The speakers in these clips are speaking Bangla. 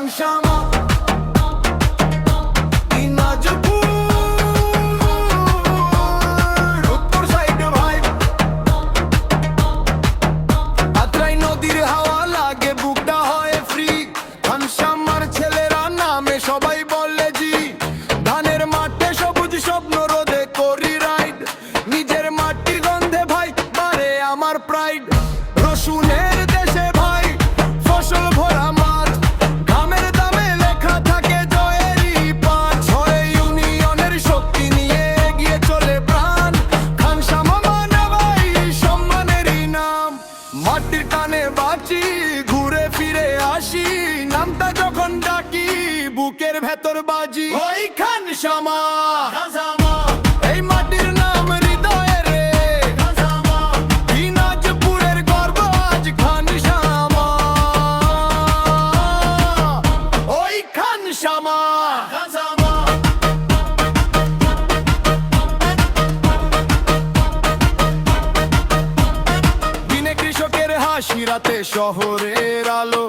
খানসামা উত্তর সাইড ভাই আত্রাই নদীর হাওয়া লাগে বুকটা হয় ফ্রি খানসামার ছেলেরা নামে সবাই বলে জি ধানের মাঠে সবুজ স্বপ্ন রোদে করি রাইড নিজের মাটির গন্ধে ভাই বাড়ে আমার প্রাইড রসুনের দেশে ভাই ফসল ভরা মাঠ ঘামের দামে লেখা থাকে জয়েরই পাঁচ ছয় ইউনিয়নের শক্তি নিয়ে এগিয়ে চলে প্রাণ খানসামা মানে ভাই সম্মানেরই নাম মাটির টানে বাঁচি ঘুরে ফিরে আসি নামটা যখন ডাকি বুকের ভেতর বাজি ওই খানসামা এই মাটির নাম হৃদয়ে রে দিনাজপুরের গর্ব আজ খানসামা ওই খানসামা দিনে কৃষকের হাসি রাতে শহরের আলো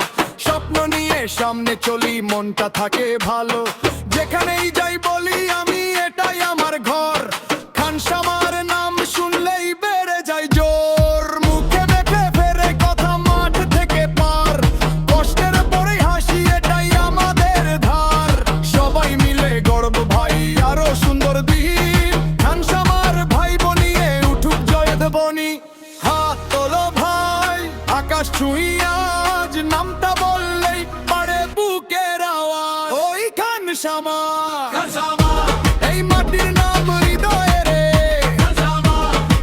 স্বপ্ন নিয়ে সামনে চলি মনটা থাকে ভালো যেখানেই যাই বলি আমি এটাই আমার ঘর খানসামার নাম শুনলেই বেড়ে যায় জোর মুখে মেখে ফেরে কথা মাঠ থেকে পার কষ্টের পরে হাসি এটাই আমাদের ধার সবাই মিলে গর্ব ভাই আরো সুন্দর দিন খানসামার ভাই বনিয়ে উঠুক জয়েদ বনি হাত তোলো ভাই আকাশ ছুঁই আজ নামটা বললেই পারে বুকের আওয়াজ ওই খানসামা এই মাটির নাম হৃদয়ে রে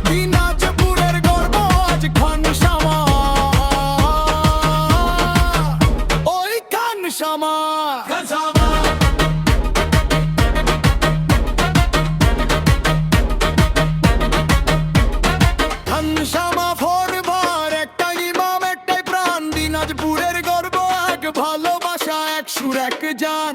দিনাজপুরের গর্ব আজ খানসামা ওই খানসামা খানসামা ফরভার একটাই ইমাম একটাই প্রাণ দিনাজপুরের গর্ব এক ভালোবাসা এক সুর এক জান